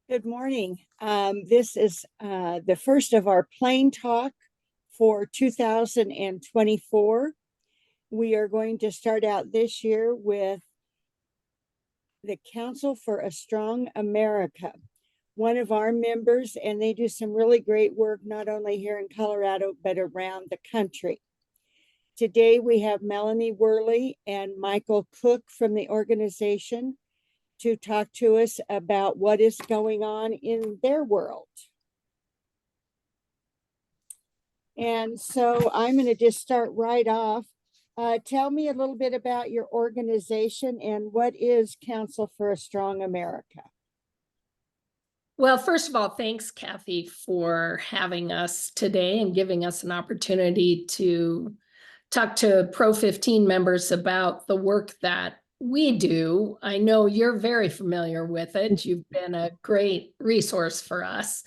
Good morning. This is the first of our plane talk for 2024. We are going to start out this year with the Council for a Strong America, one of our members, and they do some really great work, not only here in Colorado, but around the country. Today, we have Melanie Worley and Michael Cooke from the organization to talk to us about what is going on in their world. And so I'm going to just start right off. Tell me a little bit about your organization and what is Council for a Strong America? Well, first of all, thanks, Kathy, for having us today and giving us an opportunity to talk to Pro 15 members about the work that we do. I know you're very familiar with it. You've been a great resource for us.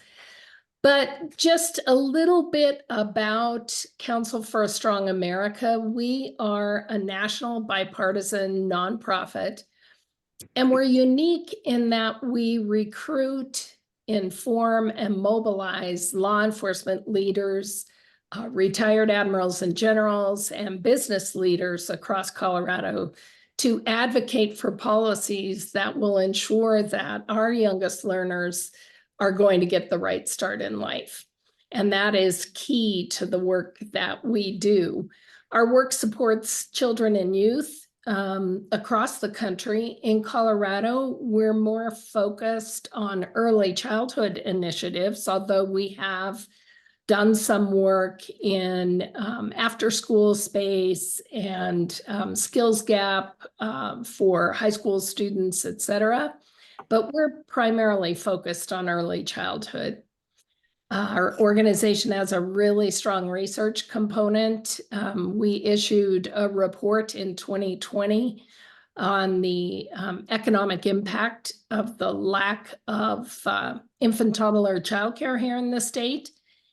But just a little bit about Council for a Strong America. We are a national bipartisan nonprofit, and we're unique in that we recruit, inform, and mobilize law enforcement leaders, retired admirals and generals, and business leaders across Colorado to advocate for policies that will ensure that our youngest learners are going to get the right start in life. And that is key to the work that we do. Our work supports children and youth across the country. In Colorado, we're more focused on early childhood initiatives, although we have done some work in after-school space and skills gap for high school students, et cetera. But we're primarily focused on early childhood. Our organization has a really strong research component. We issued a report in 2020 on the economic impact of the lack of infant toddler childcare here in the state.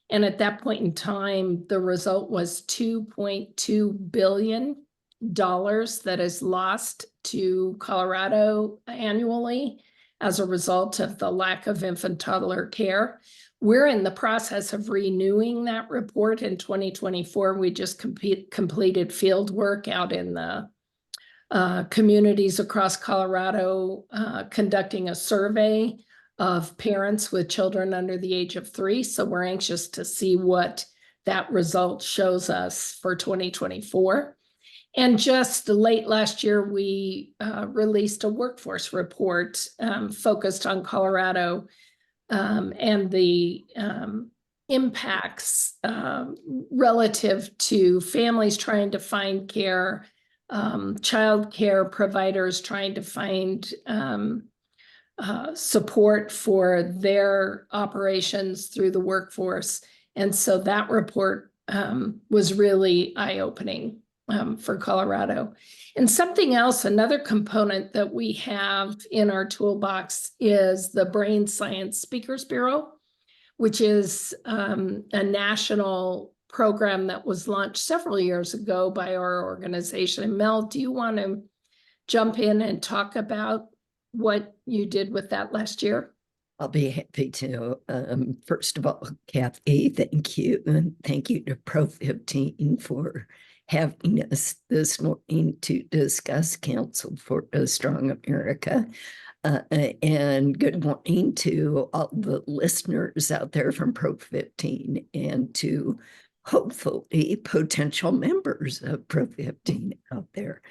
And at that point in time, the result was $2.2 billion that is lost to Colorado annually as a result of the lack of infant toddler care. We're in the process of renewing that report in 2024. We just completed field work out in the communities across Colorado, conducting a survey of parents with children under the age of 3. So we're anxious to see what that result shows us for 2024. And just late last year, we released a workforce report focused on Colorado and the impacts relative to families trying to find care, child care providers trying to find support for their operations through the workforce. And so that report was really eye-opening for Colorado. And something else, another component that we have in our toolbox is the Brain Science Speakers Bureau, which is a national program that was launched several years ago by our organization. Mel, do you want to jump in and talk about what you did with that last year? I'll be happy to. First of all, Kathy, thank you. And thank you to Pro 15 for having us this morning to discuss Council for a Strong America. And good morning to all the listeners out there from Pro 15 and to hopefully potential members of Pro 15 out there.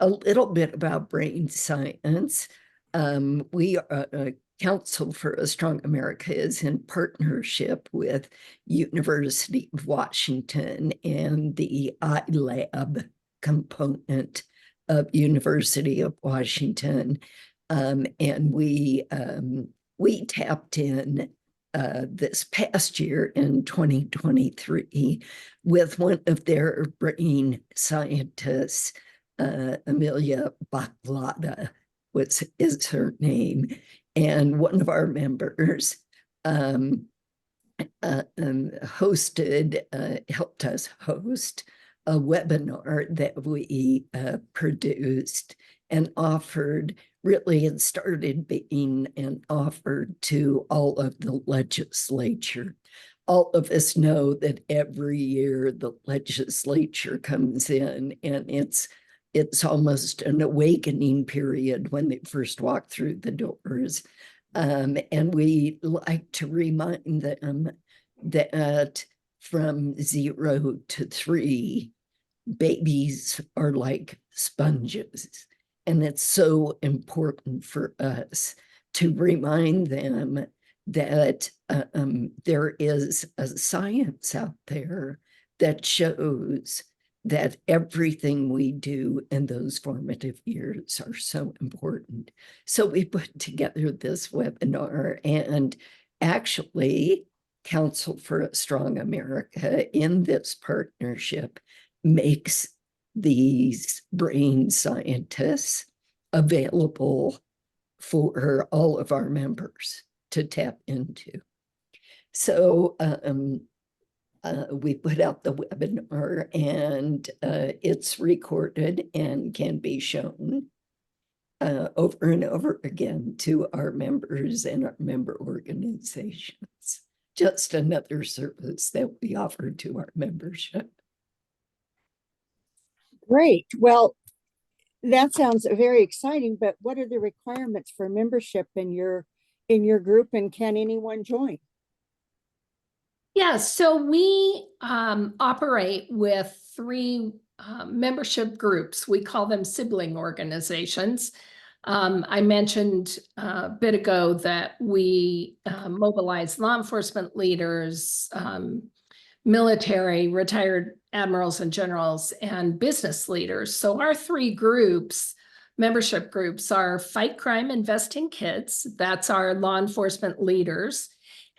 A little bit about brain science. We are Council for a Strong America is in partnership with University of Washington and the iLab component of University of Washington. And we tapped in this past year in 2023 with one of their brain scientists, Amelia Baklada is her name. And one of our members helped us host a webinar that we produced and offered really it started being an offer to all of the legislature. All of us know that every year the legislature comes in and it's almost an awakening period when they first walk through the doors. And we like to remind them that from 0 to 3, babies are like sponges. And it's so important for us to remind them that there is a science out there that shows that everything we do in those formative years are so important. So we put together this webinar, and actually Council for a Strong America in this partnership makes these brain scientists available for all of our members to tap into. So we put out the webinar, and it's recorded and can be shown over and over again to our members and our member organizations. Just another service that we offer to our membership. Great. Well, that sounds very exciting, but what are the requirements for membership in your group, and can anyone join? Yeah, so we operate with 3 membership groups. We call them sibling organizations. I mentioned a bit ago that we mobilize law enforcement leaders, military, retired admirals and generals, and business leaders. So our 3 groups, membership groups, are Fight Crime, Invest in Kids. That's our law enforcement leaders.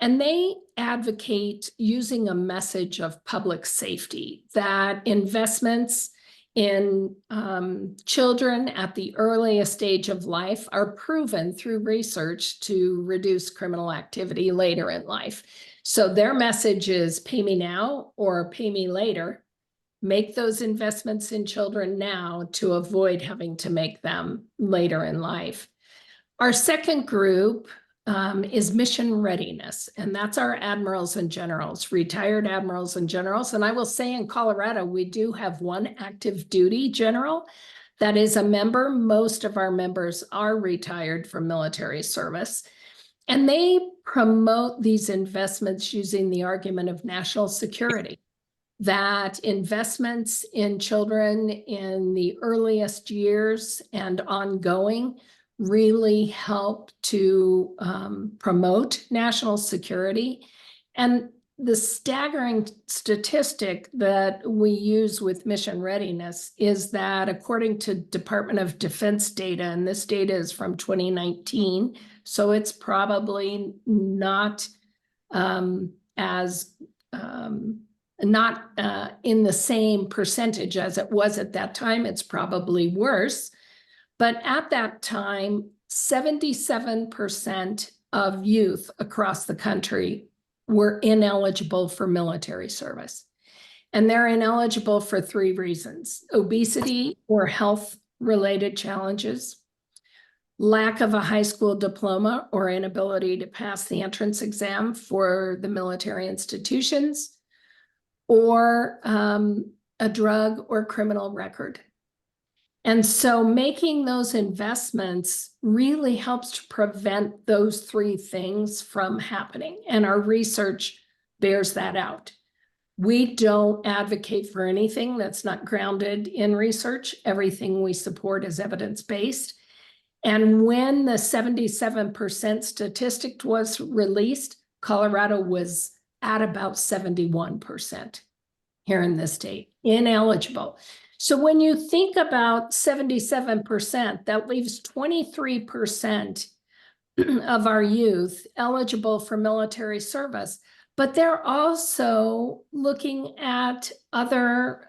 And they advocate using a message of public safety, that investments in children at the earliest stage of life are proven through research to reduce criminal activity later in life. So their message is pay me now or pay me later. Make those investments in children now to avoid having to make them later in life. Our second group is mission readiness, and that's our admirals and generals, retired admirals and generals. And I will say in Colorado, we do have 1 active duty general that is a member. Most of our members are retired from military service. And they promote these investments using the argument of national security, that investments in children in the earliest years and ongoing really help to promote national security. And the staggering statistic that we use with mission readiness is that according to Department of Defense data, and this data is from 2019, so it's probably not not in the same percentage as it was at that time. It's probably worse. But at that time, 77% of youth across the country were ineligible for military service. And they're ineligible for 3 reasons: obesity or health-related challenges, lack of a high school diploma or inability to pass the entrance exam for the military institutions, or a drug or criminal record. And so making those investments really helps to prevent those 3 things from happening. And our research bears that out. We don't advocate for anything that's not grounded in research. Everything we support is evidence-based. And when the 77% statistic was released, Colorado was at about 71% here in the state, ineligible. So when you think about 77%, that leaves 23% of our youth eligible for military service, but they're also looking at other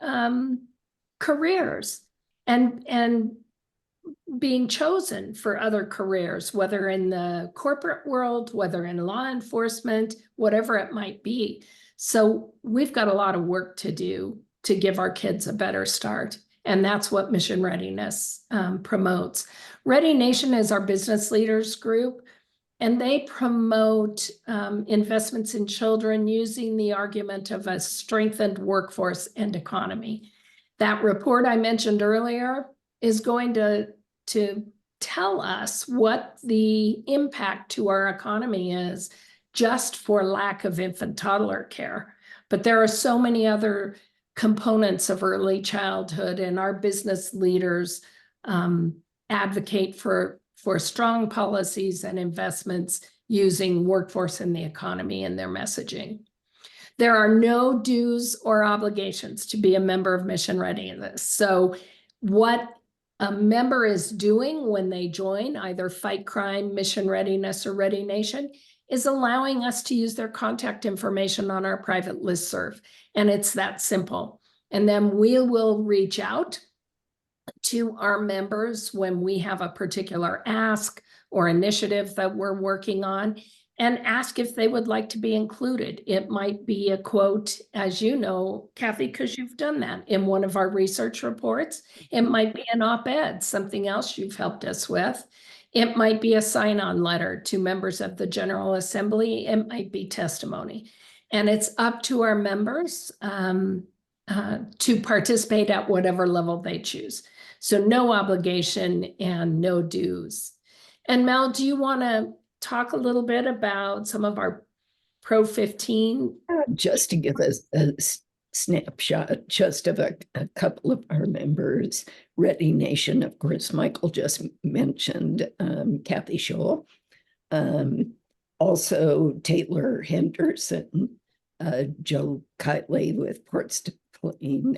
careers and being chosen for other careers, whether in the corporate world, whether in law enforcement, whatever it might be. So we've got a lot of work to do to give our kids a better start. And that's what Mission Readiness promotes. Ready Nation is our business leaders group, and they promote investments in children using the argument of a strengthened workforce and economy. That report I mentioned earlier is going to tell us what the impact to our economy is just for lack of infant toddler care. But there are so many other components of early childhood, and our business leaders advocate for strong policies and investments using workforce and the economy in their messaging. There are no dues or obligations to be a member of Mission Readiness. So what a member is doing when they join either Fight Crime, Mission Readiness, or Ready Nation is allowing us to use their contact information on our private listserv. And it's that simple. And then we will reach out to our members when we have a particular ask or initiative that we're working on, and ask if they would like to be included. It might be a quote, as you know, Kathy, because you've done that in one of our research reports. It might be an op-ed, something else you've helped us with. It might be a sign-on letter to members of the General Assembly. It might be testimony. And it's up to our members to participate at whatever level they choose. So no obligation and no dues. And Mel, do you want to talk a little bit about some of our Pro 15? Just to give us a snapshot just of a couple of our members. Ready Nation, of course, Michael just mentioned Kathy Scholl. Also Taylor Henderson, Joe Kiley with Ports to Clean,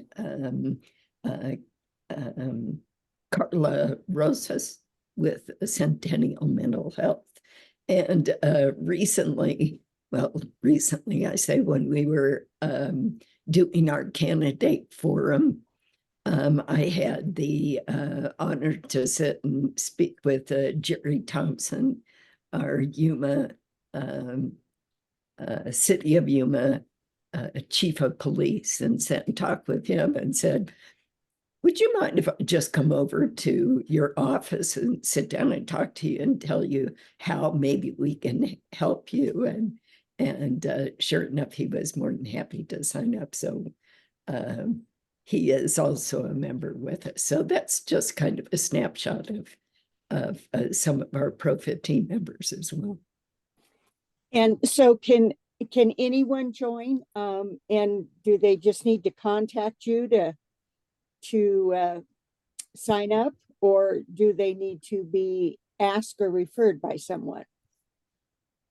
Carla Rosas with Centennial Mental Health. And recently I say when we were doing our candidate forum, I had the honor to sit and speak with Jerry Thompson, our Yuma, City of Yuma chief of police, and sat and talked with him and said, would you mind if I just come over to your office and sit down and talk to you and tell you how maybe we can help you? And sure enough, he was more than happy to sign up. So he is also a member with us. So that's just kind of a snapshot of some of our Pro 15 members as well. And so can anyone join? And do they just need to contact you to sign up, or do they need to be asked or referred by someone?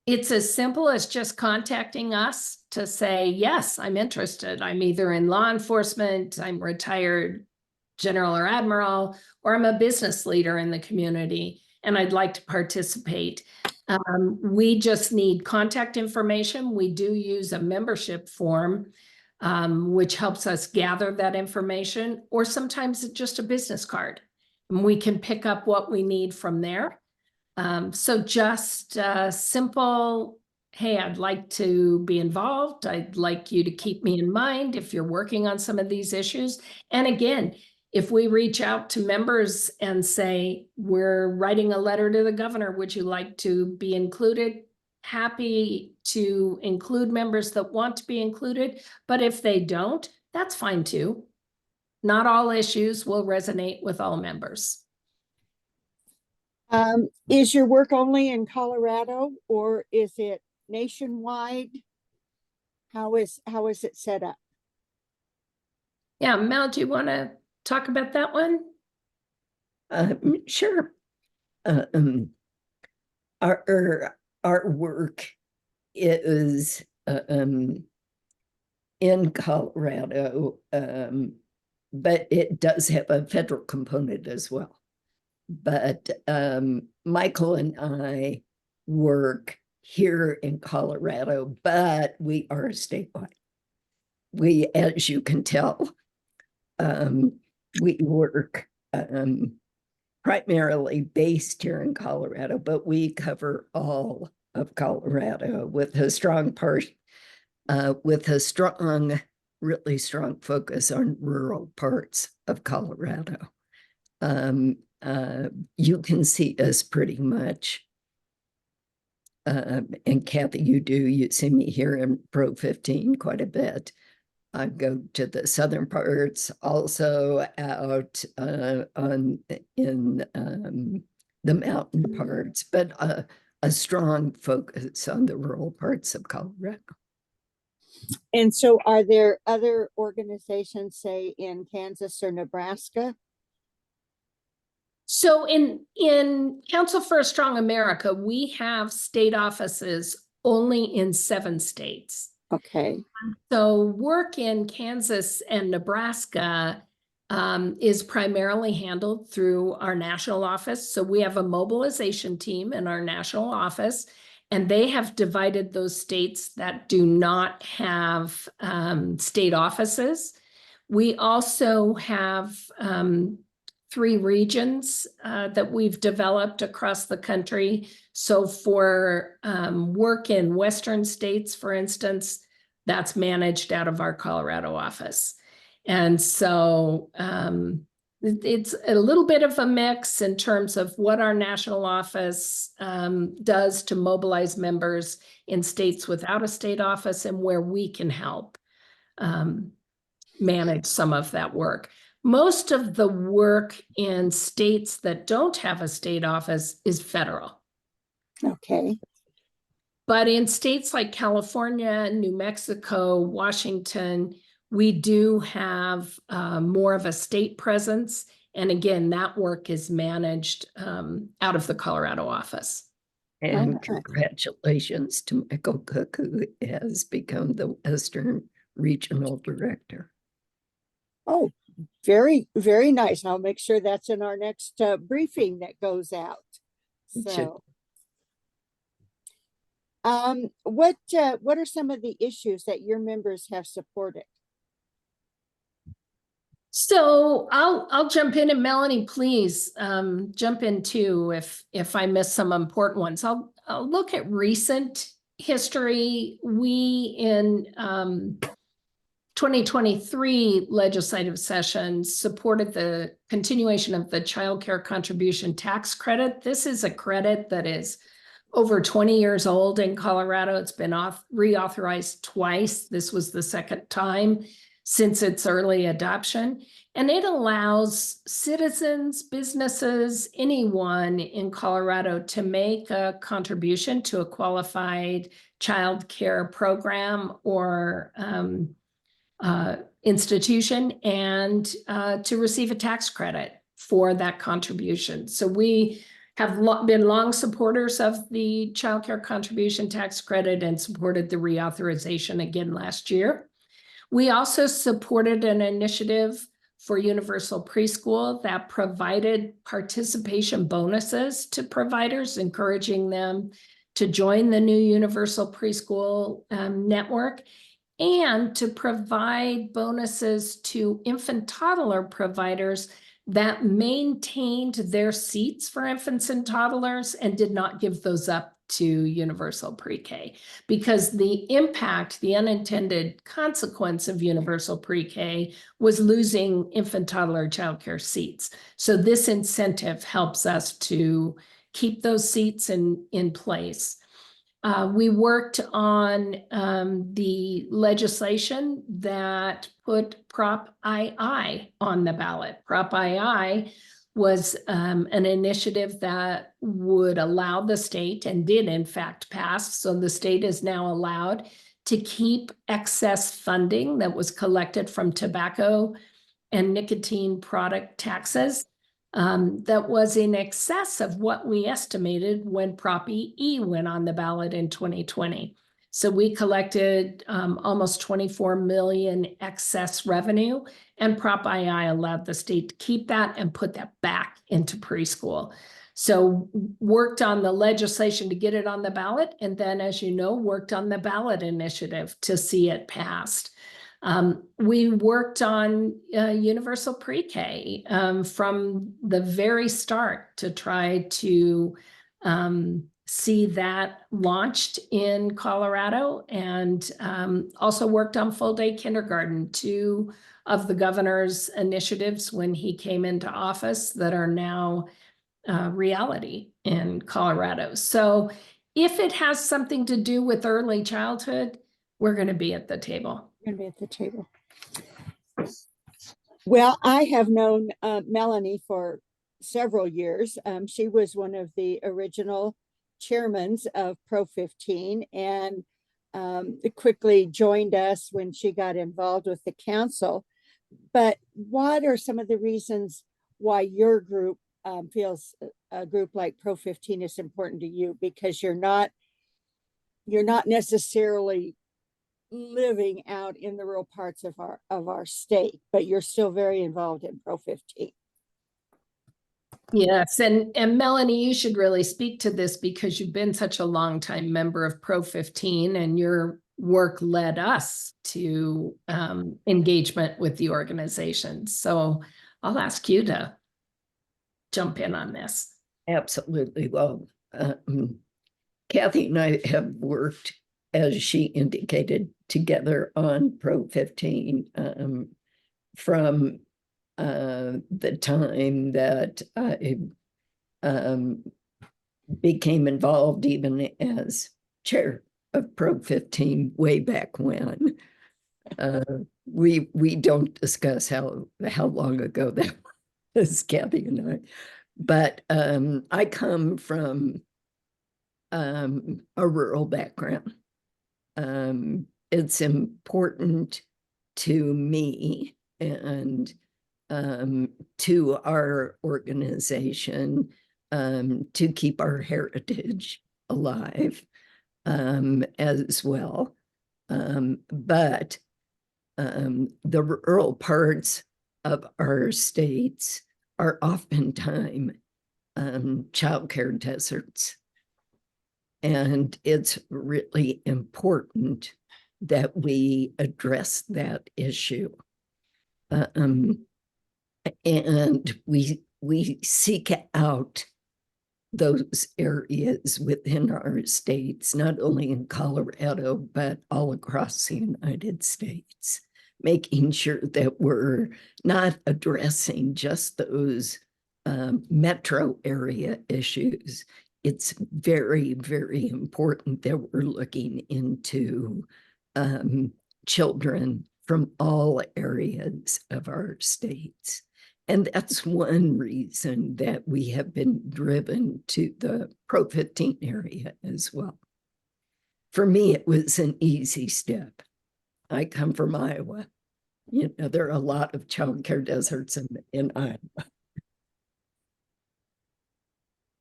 It's as simple as just contacting us to say, yes, I'm interested. I'm either in law enforcement, I'm retired general or admiral, or I'm a business leader in the community, and I'd like to participate. We just need contact information. We do use a membership form, which helps us gather that information, or sometimes it's just a business card. And we can pick up what we need from there. So just simple, hey, I'd like to be involved. I'd like you to keep me in mind if you're working on some of these issues. And again, if we reach out to members and say, we're writing a letter to the governor, would you like to be included? Happy to include members that want to be included, but if they don't, that's fine too. Not all issues will resonate with all members. Is your work only in Colorado, or is it nationwide? How is it set up? Yeah, Mel, do you want to talk about that one? Sure. Our work is in Colorado, but it does have a federal component as well. But Michael and I work here in Colorado, but we are statewide. We, as you can tell, we work primarily based here in Colorado, but we cover all of Colorado with a strong really strong focus on rural parts of Colorado. You can see us pretty much. And Kathy, you see me here in Pro 15 quite a bit. I go to the southern parts, also out in the mountain parts, but a strong focus on the rural parts of Colorado. And so are there other organizations, say in Kansas or Nebraska? So in Council for a Strong America, we have state offices only in 7 states. Okay. So work in Kansas and Nebraska is primarily handled through our national office. So we have a mobilization team in our national office, and they have divided those states that do not have state offices. We also have 3 regions that we've developed across the country. So for work in Western states, for instance, that's managed out of our Colorado office. And so it's a little bit of a mix in terms of what our national office does to mobilize members in states without a state office and where we can help manage some of that work. Most of the work in states that don't have a state office is federal. Okay. But in states like California, New Mexico, Washington, we do have more of a state presence. And again, that work is managed out of the Colorado office. And congratulations to Michael Cooke, who has become the Western Regional Director. Oh, very, very nice. I'll make sure that's in our next briefing that goes out. So, what are some of the issues that your members have supported? So I'll jump in, and Melanie, please jump in too if I miss some important ones. I'll look at recent history. We in 2023 legislative session supported the continuation of the child care contribution tax credit. This is a credit that is over 20 years old in Colorado. It's been reauthorized twice. This was the second time since its early adoption. And it allows citizens, businesses, anyone in Colorado to make a contribution to a qualified child care program or institution and to receive a tax credit for that contribution. So we have been long supporters of the child care contribution tax credit and supported the reauthorization again last year. We also supported an initiative for universal preschool that provided participation bonuses to providers, encouraging them to join the new universal preschool network, and to provide bonuses to infant toddler providers that maintained their seats for infants and toddlers and did not give those up to universal pre-K, because the impact, the unintended consequence of universal pre-K was losing infant toddler childcare seats. So this incentive helps us to keep those seats in place. We worked on the legislation that put Prop II on the ballot. Prop II was an initiative that would allow the state, and did in fact pass, so the state is now allowed to keep excess funding that was collected from tobacco and nicotine product taxes that was in excess of what we estimated when Prop E went on the ballot in 2020. So we collected almost 24 million excess revenue, and Prop II allowed the state to keep that and put that back into preschool. So worked on the legislation to get it on the ballot, and then, as you know, worked on the ballot initiative to see it passed. We worked on universal pre-K from the very start to try to see that launched in Colorado, and also worked on full-day kindergarten, two of the governor's initiatives when he came into office that are now reality in Colorado. So if it has something to do with early childhood, we're going to be at the table. Going to be at the table. Well, I have known Melanie for several years. She was one of the original chairmans of Pro 15 and quickly joined us when she got involved with the council. But what are some of the reasons why your group feels a group like Pro 15 is important to you? Because you're not necessarily living out in the rural parts of our state, but you're still very involved in Pro 15. Yes, and Melanie, you should really speak to this because you've been such a long time member of Pro 15, and your work led us to engagement with the organization. So I'll ask you to jump in on this. Absolutely. Well, Kathy and I have worked, as she indicated, together on Pro 15 from the time that I became involved even as chair of Pro 15 way back when. We don't discuss how long ago that was, Kathy and I. But I come from a rural background. It's important to me and to our organization to keep our heritage alive as well. But the rural parts of our states are oftentimes childcare deserts. And it's really important that we address that issue. And we seek out those areas within our states, not only in Colorado, but all across the United States, making sure that we're not addressing just those metro area issues. It's very, very important that we're looking into children from all areas of our states. And that's one reason that we have been driven to the Pro 15 area as well. For me, it was an easy step. I come from Iowa. You know, there are a lot of childcare deserts in Iowa.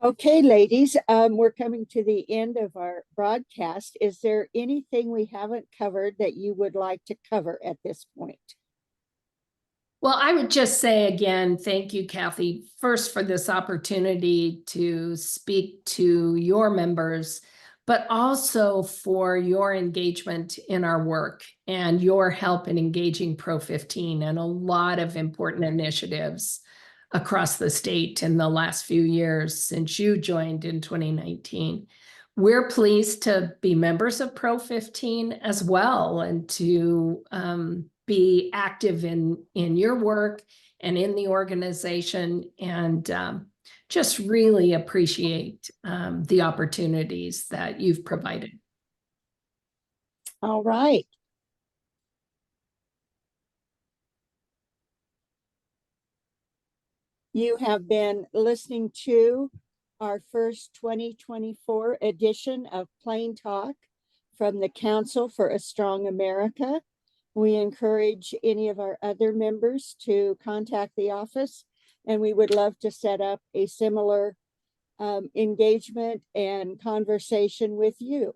Okay, ladies, we're coming to the end of our broadcast. Is there anything we haven't covered that you would like to cover at this point? Well, I would just say again, thank you, Kathy, first for this opportunity to speak to your members, but also for your engagement in our work and your help in engaging Pro 15 and a lot of important initiatives across the state in the last few years since you joined in 2019. We're pleased to be members of Pro 15 as well, and to be active in your work and in the organization, and just really appreciate the opportunities that you've provided. All right. You have been listening to our first 2024 edition of Plain Talk from the Council for a Strong America. We encourage any of our other members to contact the office, and we would love to set up a similar engagement and conversation with you.